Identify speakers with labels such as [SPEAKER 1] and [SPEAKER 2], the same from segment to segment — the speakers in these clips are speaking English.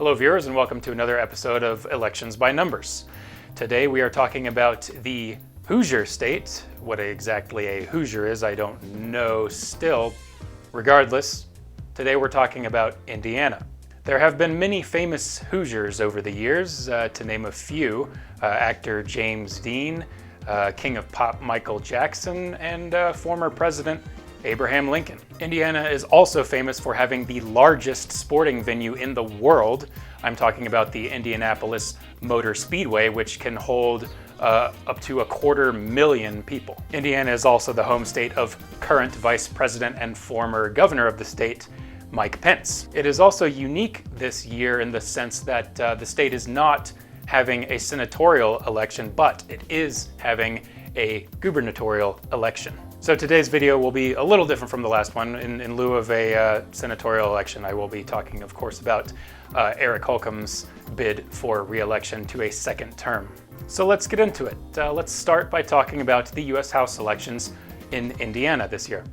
[SPEAKER 1] Hello viewers, and welcome to another episode of Elections by Numbers. Today we are talking about the Hoosier State. What exactly a Hoosier is, I don't know still. Regardless, today we're talking about Indiana. There have been many famous Hoosiers over the years, to name a few. Actor James Dean, King of Pop Michael Jackson, and former President Abraham Lincoln. Indiana is also famous for having the largest sporting venue in the world. I'm talking about the Indianapolis Motor Speedway, which can hold up to 250,000 people. Indiana is also the home state of current Vice President and former Governor of the state, Mike Pence. It is also unique this year in the sense that the state is not having a senatorial election, but it is having a gubernatorial election. So today's video will be a little different from the last one. In lieu of a senatorial election, I will be talking, of course, about Eric Holcomb's bid for re-election to a second term. So let's get into it. Let's start by talking about the U.S. House elections in Indiana this year.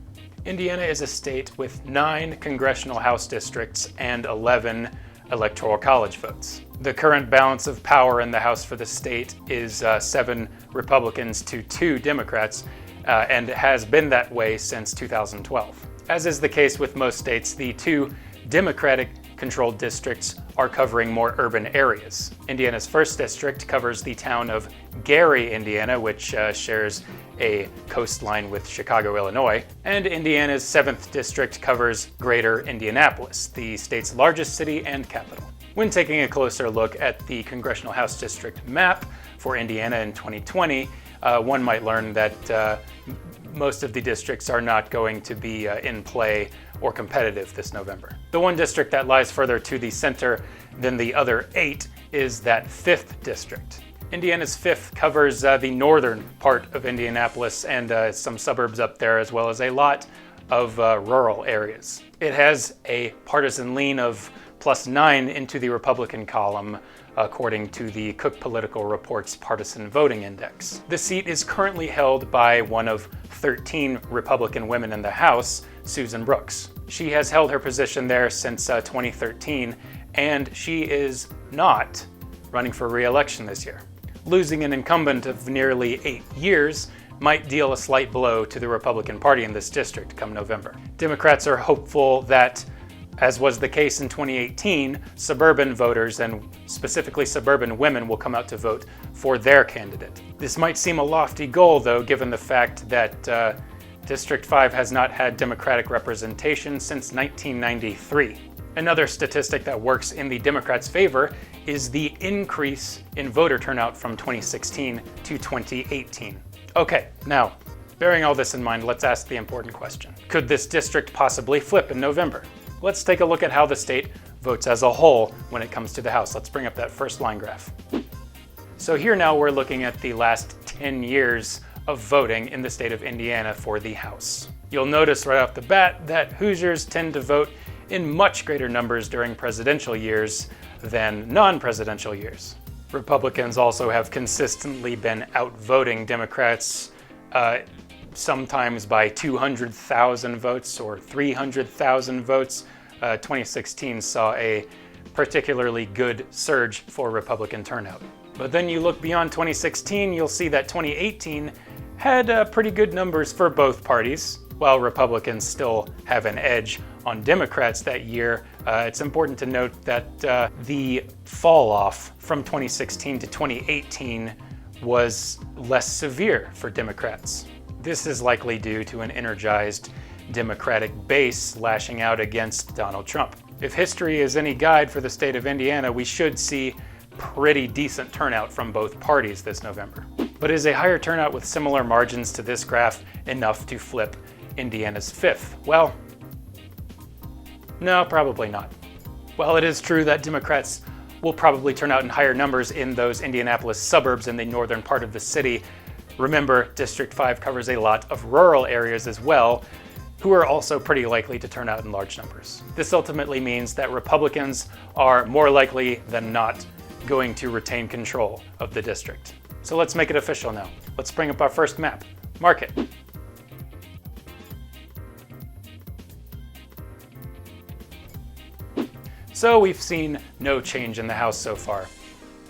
[SPEAKER 1] Indiana is a state with 9 congressional House districts and 11 Electoral College votes. The current balance of power in the House for the state is 7 Republicans to 2 Democrats, and has been that way since 2012. As is the case with most states, the 2 Democratic-controlled districts are covering more urban areas. Indiana's 1st district covers the town of Gary, Indiana, which shares a coastline with Chicago, Illinois, and Indiana's 7th district covers Greater Indianapolis, the state's largest city and capital. When taking a closer look at the Congressional House District map for Indiana in 2020, one might learn that most of the districts are not going to be in play or competitive this November. The one district that lies further to the center than the other 8 is that 5th district. Indiana's 5th covers the northern part of Indianapolis and some suburbs up there, as well as a lot of rural areas. It has a partisan lean of +9 into the Republican column, according to the Cook Political Report's Partisan Voting Index. The seat is currently held by one of 13 Republican women in the House, Susan Brooks. She has held her position there since 2013, and she is not running for re-election this year. Losing an incumbent of nearly 8 years might deal a slight blow to the Republican Party in this district come November. Democrats are hopeful that, as was the case in 2018, suburban voters, and specifically suburban women, will come out to vote for their candidate. This might seem a lofty goal, though, given the fact that District 5 has not had Democratic representation since 1993. Another statistic that works in the Democrats' favor is the increase in voter turnout from 2016 to 2018. Okay, now, bearing all this in mind, let's ask the important question. Could this district possibly flip in November? Let's take a look at how the state votes as a whole when it comes to the House. Let's bring up that first line graph. So here now we're looking at the last 10 years of voting in the state of Indiana for the House. You'll notice right off the bat that Hoosiers tend to vote in much greater numbers during presidential years than non-presidential years. Republicans also have consistently been outvoting Democrats, sometimes by 200,000 votes or 300,000 votes. 2016 saw a particularly good surge for Republican turnout. But then you look beyond 2016, you'll see that 2018 had pretty good numbers for both parties. While Republicans still have an edge on Democrats that year, it's important to note that the fall off from 2016 to 2018 was less severe for Democrats. This is likely due to an energized Democratic base lashing out against Donald Trump. If history is any guide for the state of Indiana, we should see pretty decent turnout from both parties this November. But is a higher turnout with similar margins to this graph enough to flip Indiana's 5th? Well, no, probably not. While it is true that Democrats will probably turn out in higher numbers in those Indianapolis suburbs in the northern part of the city, remember, District 5 covers a lot of rural areas as well, who are also pretty likely to turn out in large numbers. This ultimately means that Republicans are more likely than not going to retain control of the district. So let's make it official now. Let's bring up our first map. Mark it. So we've seen no change in the House so far.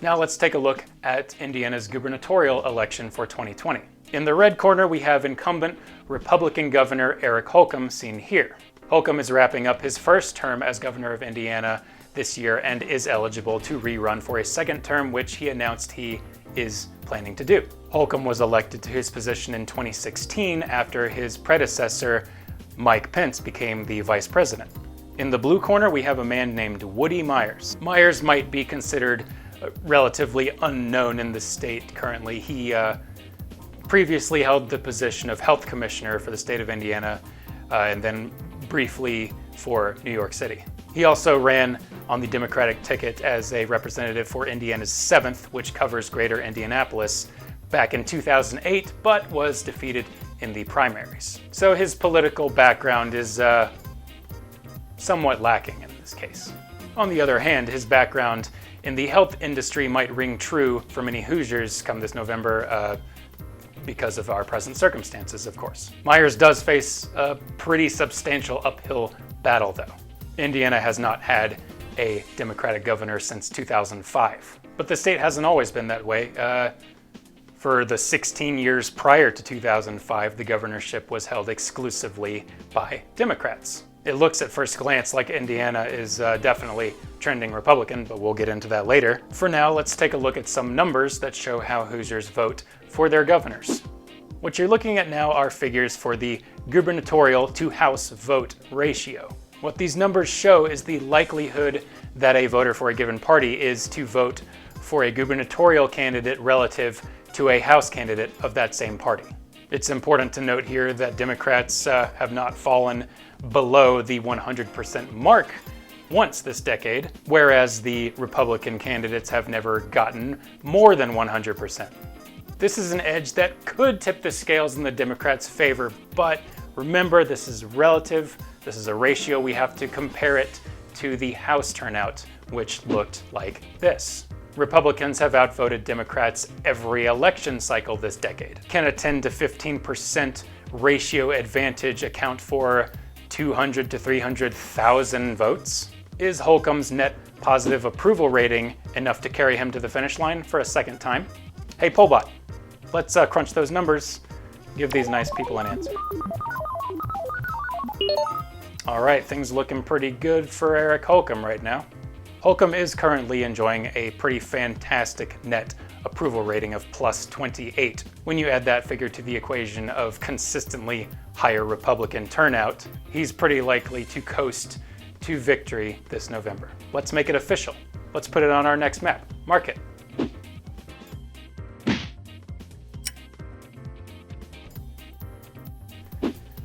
[SPEAKER 1] Now let's take a look at Indiana's gubernatorial election for 2020. In the red corner, we have incumbent Republican Governor Eric Holcomb, seen here. Holcomb is wrapping up his first term as governor of Indiana this year and is eligible to rerun for a second term, which he announced he is planning to do. Holcomb was elected to his position in 2016 after his predecessor, Mike Pence, became the vice president. In the blue corner, we have a man named Woody Myers. Myers might be considered relatively unknown in the state currently. He previously held the position of health commissioner for the state of Indiana and then briefly for New York City. He also ran on the Democratic ticket as a representative for Indiana's 7th, which covers greater Indianapolis, back in 2008, but was defeated in the primaries. So his political background is somewhat lacking in this case. On the other hand, his background in the health industry might ring true for many Hoosiers come this November because of our present circumstances, of course. Myers does face a pretty substantial uphill battle, though. Indiana has not had a Democratic governor since 2005, but the state hasn't always been that way. For the 16 years prior to 2005, the governorship was held exclusively by Democrats. It looks at first glance like Indiana is definitely trending Republican, but we'll get into that later. For now, let's take a look at some numbers that show how Hoosiers vote for their governors. What you're looking at now are figures for the gubernatorial to House vote ratio. What these numbers show is the likelihood that a voter for a given party is to vote for a gubernatorial candidate relative to a House candidate of that same party. It's important to note here that Democrats have not fallen below the 100% mark once this decade, whereas the Republican candidates have never gotten more than 100%. This is an edge that could tip the scales in the Democrats' favor, but remember, this is relative. This is a ratio. We have to compare it to the House turnout, which looked like this. Republicans have outvoted Democrats every election cycle this decade. Can a 10 to 15% ratio advantage account for 200 to 300,000 votes? Is Holcomb's net positive approval rating enough to carry him to the finish line for a second time? Hey, Pollbot, let's crunch those numbers. Give these nice people an answer. All right, things looking pretty good for Eric Holcomb right now. Holcomb is currently enjoying a pretty fantastic net approval rating of plus 28. When you add that figure to the equation of consistently higher Republican turnout, he's pretty likely to coast to victory this November. Let's make it official. Let's put it on our next map. Mark it.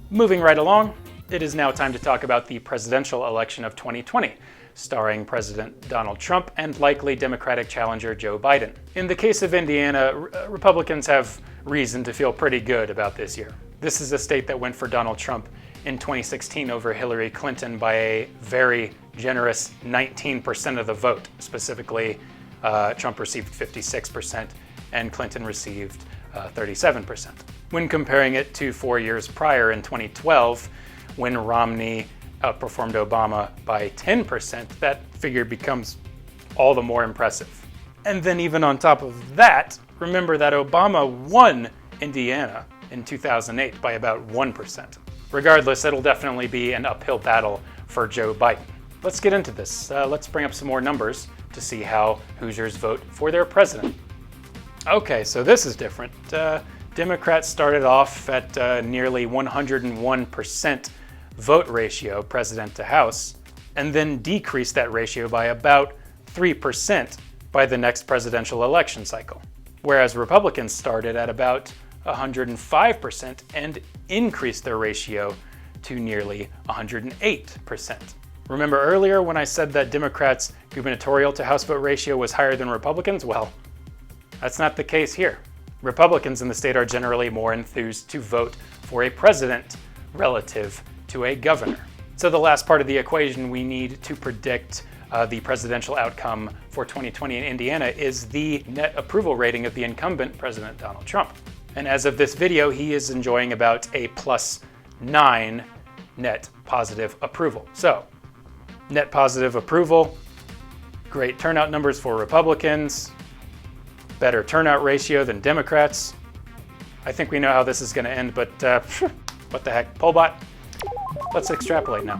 [SPEAKER 1] Moving right along, it is now time to talk about the presidential election of 2020, starring President Donald Trump and likely Democratic challenger Joe Biden. In the case of Indiana, Republicans have reason to feel pretty good about this year. This is a state that went for Donald Trump in 2016 over Hillary Clinton by a very generous 19% of the vote. Specifically, Trump received 56% and Clinton received 37%. When comparing it to 4 years prior in 2012, when Romney outperformed Obama by 10%, that figure becomes all the more impressive. And then even on top of that, remember that Obama won Indiana in 2008 by about 1%. Regardless, it'll definitely be an uphill battle for Joe Biden. Let's get into this. Let's bring up some more numbers to see how Hoosiers vote for their president. Okay, so this is different. Democrats started off at nearly 101% vote ratio, president to House, and then decreased that ratio by about 3% by the next presidential election cycle. Whereas Republicans started at about 105% and increased their ratio to nearly 108%. Remember earlier when I said that Democrats' gubernatorial to House vote ratio was higher than Republicans? Well, that's not the case here. Republicans in the state are generally more enthused to vote for a president relative to a governor. So the last part of the equation we need to predict the presidential outcome for 2020 in Indiana is the net approval rating of the incumbent President Donald Trump. And as of this video, he is enjoying about a +9 net positive approval. So Net positive approval, great turnout numbers for Republicans, better turnout ratio than Democrats. I think we know how this is going to end, but what the heck. Pollbot, let's extrapolate now.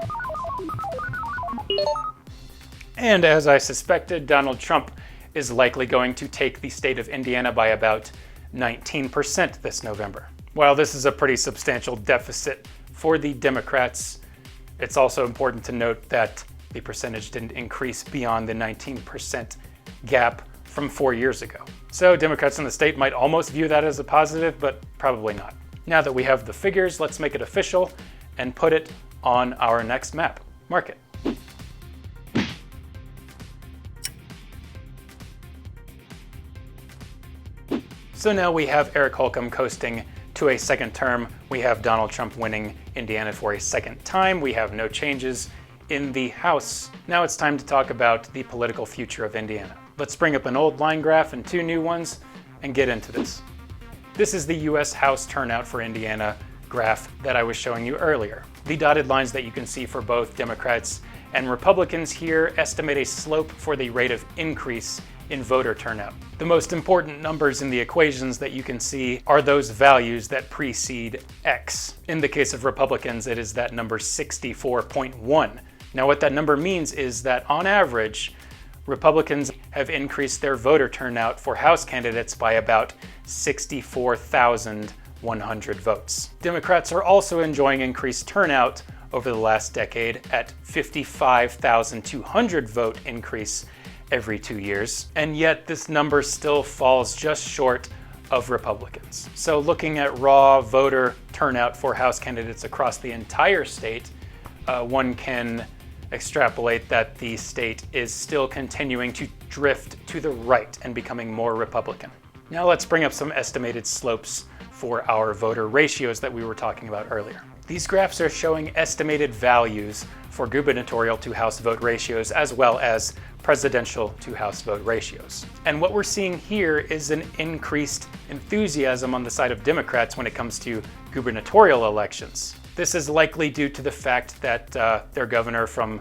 [SPEAKER 1] And as I suspected, Donald Trump is likely going to take the state of Indiana by about 19% this November. While this is a pretty substantial deficit for the Democrats, it's also important to note that the percentage didn't increase beyond the 19% gap from 4 years ago. So Democrats in the state might almost view that as a positive, but probably not. Now that we have the figures, let's make it official and put it on our next map. Mark it. So now we have Eric Holcomb coasting to a second term. We have Donald Trump winning Indiana for a second time. We have no changes in the House. Now it's time to talk about the political future of Indiana. Let's bring up an old line graph and two new ones and get into this. This is the US House turnout for Indiana graph that I was showing you earlier. The dotted lines that you can see for both Democrats and Republicans here estimate a slope for the rate of increase in voter turnout. The most important numbers in the equations that you can see are those values that precede X. In the case of Republicans, it is that number 64.1. Now what that number means is that on average, Republicans have increased their voter turnout for House candidates by about 64,100 votes. Democrats are also enjoying increased turnout over the last decade at 55,200 vote increase every 2 years, and yet this number still falls just short of Republicans. So looking at raw voter turnout for House candidates across the entire state, one can extrapolate that the state is still continuing to drift to the right and becoming more Republican. Now let's bring up some estimated slopes for our voter ratios that we were talking about earlier. These graphs are showing estimated values for gubernatorial to House vote ratios as well as presidential to House vote ratios. And what we're seeing here is an increased enthusiasm on the side of Democrats when it comes to gubernatorial elections. This is likely due to the fact that their governor from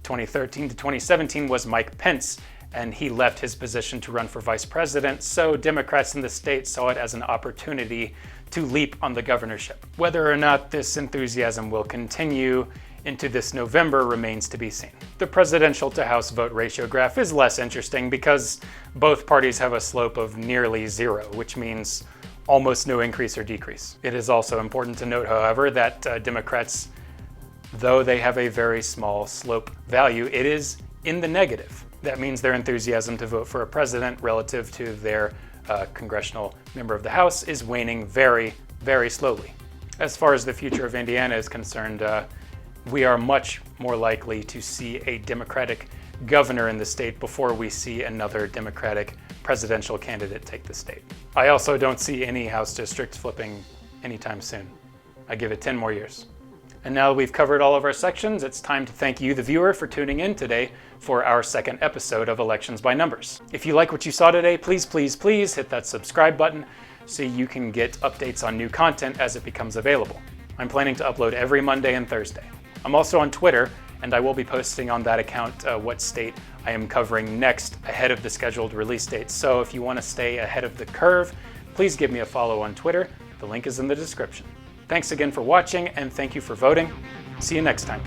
[SPEAKER 1] 2013 to 2017 was Mike Pence, and he left his position to run for vice president, so Democrats in the state saw it as an opportunity to leap on the governorship. Whether or not this enthusiasm will continue into this November remains to be seen. The presidential to House vote ratio graph is less interesting because both parties have a slope of nearly zero, which means almost no increase or decrease. It is also important to note, however, that Democrats, though they have a very small slope value, it is in the negative. That means their enthusiasm to vote for a president relative to their congressional member of the House is waning very, very slowly. As far as the future of Indiana is concerned, we are much more likely to see a Democratic governor in the state before we see another Democratic presidential candidate take the state. I also don't see any House districts flipping anytime soon. I give it 10 more years. And now that we've covered all of our sections, it's time to thank you, the viewer, for tuning in today for our second episode of Elections by Numbers. If you like what you saw today, please, please, please hit that subscribe button so you can get updates on new content as it becomes available. I'm planning to upload every Monday and Thursday. I'm also on Twitter, and I will be posting on that account what state I am covering next ahead of the scheduled release date. So if you want to stay ahead of the curve, please give me a follow on Twitter. The link is in the description. Thanks again for watching, and thank you for voting. See you next time.